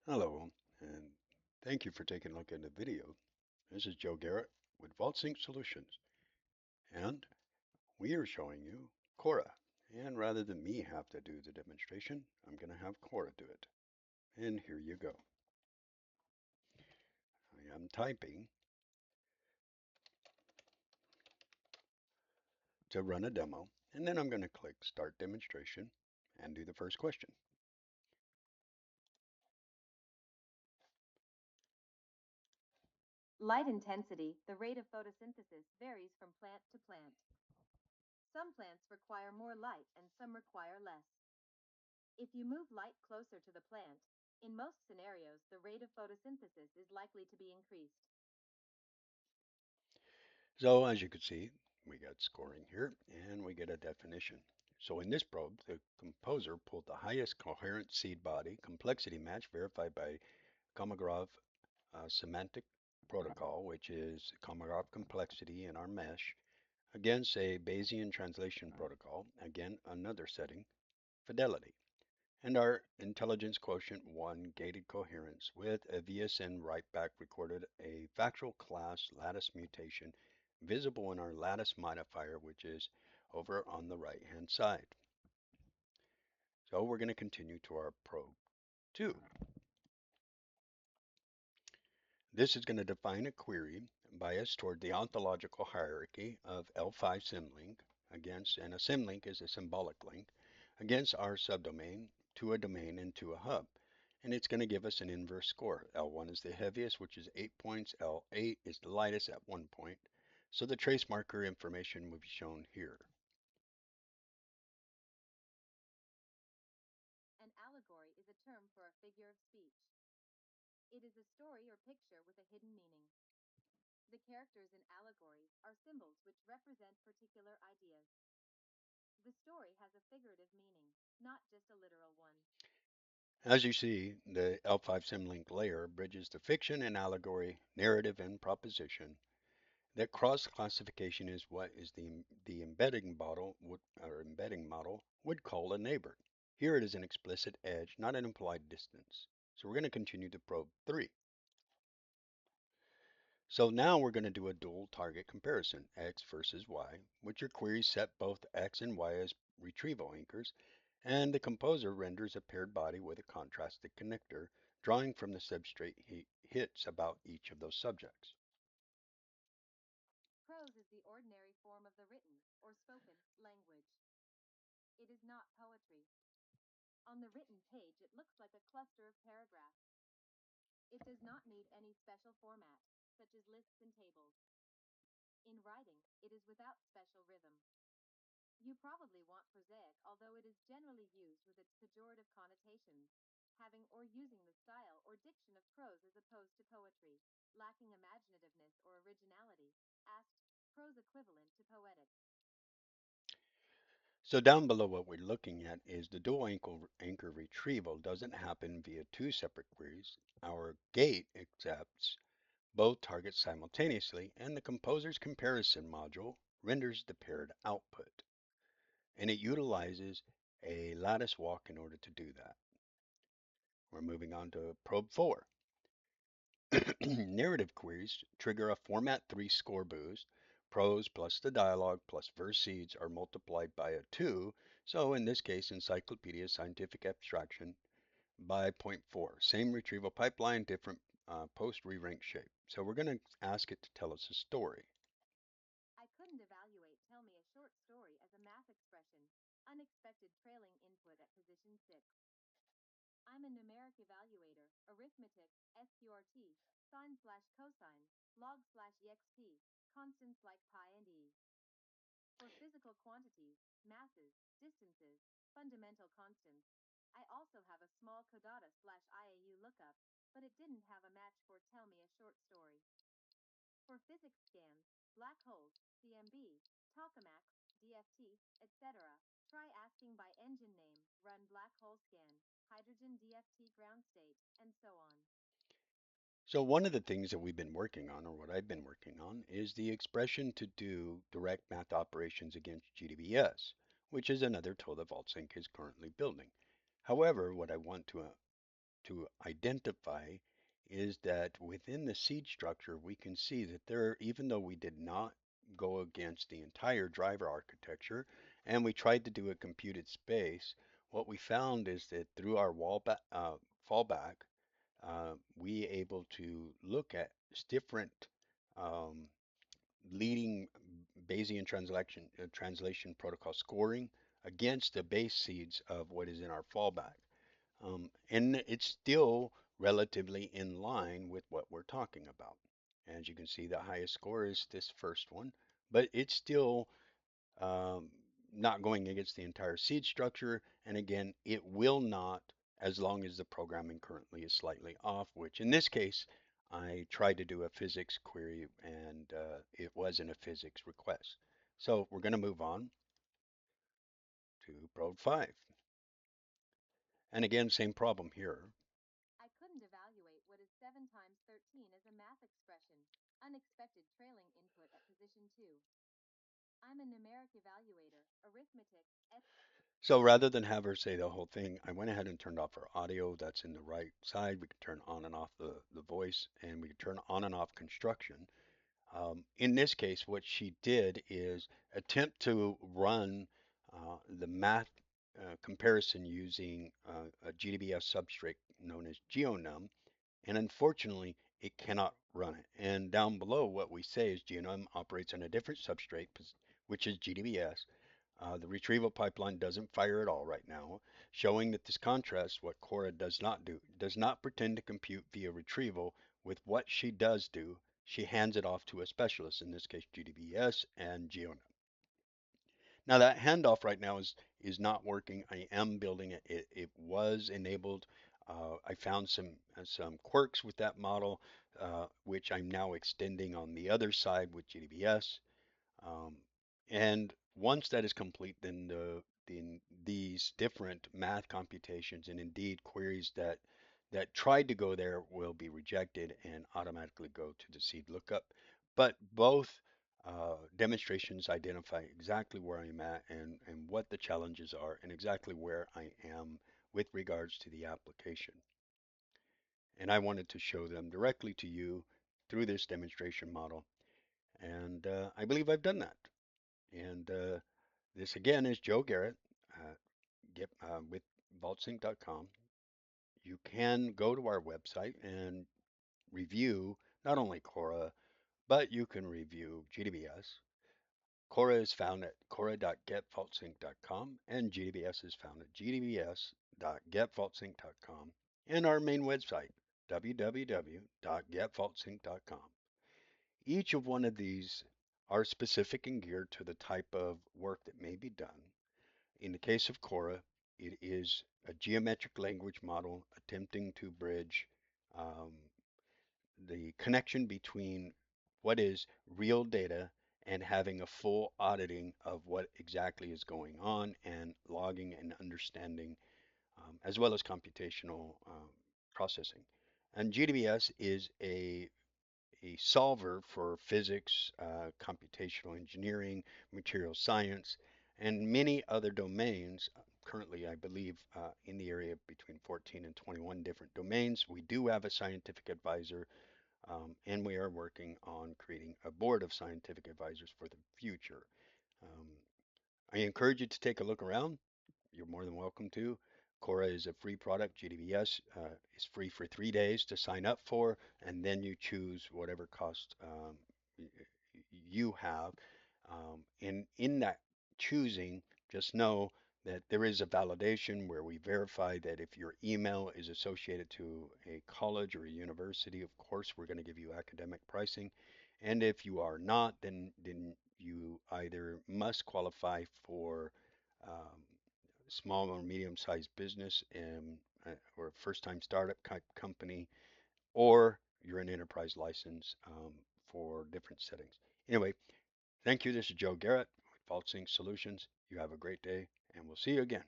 Hello, and thank you for taking a look at the video. This is Joe Garrett with VaultSync Solutions, and we are showing you Cora. And rather than me have to do the demonstration, I'm going to have Cora do it. And here you go. I am typing to run a demo, and then I'm going to click Start Demonstration and do the first question. Light intensity, the rate of photosynthesis, varies from plant to plant. Some plants require more light and some require less. If you move light closer to the plant, in most scenarios, the rate of photosynthesis is likely to be increased. So as you can see, we got scoring here, and we get a definition. So in this probe, the composer pulled the highest coherent seed body complexity match verified by Kolmogorov semantic protocol, which is Kolmogorov complexity in our mesh, against a Bayesian translation protocol, again another setting, fidelity. And our intelligence quotient 1 gated coherence with a VSN writeback recorded a factual class lattice mutation visible in our lattice modifier, which is over on the right hand side. So we're going to continue to our probe 2. This is going to define a query biased toward the ontological hierarchy of L5 symlink against, and a symlink is a symbolic link, against our subdomain to a domain and to a hub. And it's going to give us an inverse score. L1 is the heaviest, which is 8 points. L8 is the lightest at 1 point. So the trace marker information will be shown here. An allegory is a term for a figure of speech. It is a story or picture with a hidden meaning. The characters in allegories are symbols which represent particular ideas. The story has a figurative meaning, not just a literal one. As you see, the L5 symlink layer bridges the fiction and allegory, narrative and proposition. That cross classification is what is the embedding model would call a neighbor. Here it is an explicit edge, not an implied distance. So we're going to continue to probe 3. So now we're going to do a dual target comparison, X versus Y, which your queries set both X and Y as retrieval anchors, and the composer renders a paired body with a contrasted connector, drawing from the substrate hits about each of those subjects. Prose is the ordinary form of the written, or spoken, language. It is not poetry. On the written page, it looks like a cluster of paragraphs. It does not need any special format, such as lists and tables. In writing, it is without special rhythm. You probably want prosaic, although it is generally used with its pejorative connotations, having or using the style or diction of prose as opposed to poetry, lacking imaginativeness or originality, asked prose equivalent to poetic. So down below what we're looking at is the dual anchor retrieval doesn't happen via two separate queries. Our gate accepts both targets simultaneously, and the composer's comparison module renders the paired output. And it utilizes a lattice walk in order to do that. We're moving on to probe 4. Narrative queries trigger a format 3 score boost. Prose plus the dialogue plus verse seeds are multiplied by a 2. So in this case, Encyclopedia Scientific Abstraction by point 4. Same retrieval pipeline, different post re-rank shape. So we're going to ask it to tell us a story. I couldn't evaluate tell me a short story as a math expression, unexpected trailing input at position 6. I'm a numeric evaluator, arithmetic, SQRT, sine slash cosine, log slash exp, constants like pi and e. For physical quantities, masses, distances, fundamental constants, I also have a small codata slash IAU lookup, but it didn't have a match for tell me a short story. For physics scans, black holes, CMB, tokamaks, DFT, etc., try asking by engine name, run black hole scan, hydrogen DFT ground state, and so on. So one of the things that we've been working on, or what I've been working on, is the expression to do direct math operations against GDBS, which is another tool that VaultSync is currently building. However, what I want to to identify is that within the seed structure, we can see that there, even though we did not go against the entire driver architecture and we tried to do a computed space, what we found is that through our fallback, we able to look at different um, leading Bayesian translation protocol scoring against the base seeds of what is in our fallback. And it's still relatively in line with what we're talking about. As you can see, the highest score is this first one, but it's still um, not going against the entire seed structure. And again, it will not, as long as the programming currently is slightly off, which in this case, I tried to do a physics query and it wasn't a physics request. So we're going to move on to probe 5. And again, same problem here. I couldn't evaluate what is 7 times 13 as a math expression. Unexpected trailing input at position 2. I'm a numeric evaluator, arithmetic, So rather than have her say the whole thing, I went ahead and turned off her audio. That's in the right side. We can turn on and off the voice, and we can turn on and off construction. In this case, what she did is attempt to run the math comparison using a GDBS substrate known as GeoNum, and unfortunately, it cannot run it. And down below, what we say is GeoNum operates on a different substrate, which is GDBS. The retrieval pipeline doesn't fire at all right now, showing that this contrasts what Cora does not do. Does not pretend to compute via retrieval. With what she does do, she hands it off to a specialist, in this case GDBS and GeoNet. Now that handoff right now is not working. I am building it. It was enabled. I found some quirks with that model, which I'm now extending on the other side with GDBS. Um, and once that is complete, then these different math computations and indeed queries that tried to go there will be rejected and automatically go to the seed lookup. But both demonstrations identify exactly where I'm at and what the challenges are and exactly where I am with regards to the application. And I wanted to show them directly to you through this demonstration model. And I believe I've done that. And this again is Joe Garrett with vaultsync.com. You can go to our website and review not only Cora, but you can review GDBS. Cora is found at cora.getvaultsync.com and GDBS is found at gdbs.getvaultsync.com and our main website, www.getvaultsync.com. Each of one of these are specific and geared to the type of work that may be done. In the case of Cora, it is a geometric language model attempting to bridge um, the connection between what is real data and having a full auditing of what exactly is going on and logging and understanding, as well as computational processing. And GDBS is a solver for physics, computational engineering, material science, and many other domains. Currently, I believe in the area between 14 and 21 different domains. We do have a scientific advisor, and we are working on creating a board of scientific advisors for the future. Um, I encourage you to take a look around. You're more than welcome to. Cora is a free product. GDBS is free for 3 days to sign up for, and then you choose whatever cost you have. And in that choosing, just know that there is a validation where we verify that if your email is associated to a college or a university, of course, we're going to give you academic pricing. And if you are not, then you either must qualify for small or medium-sized business and or a first-time startup company, or you're an enterprise license for different settings. Anyway, thank you. This is Joe Garrett with VaultSync Solutions. You have a great day, and we'll see you again.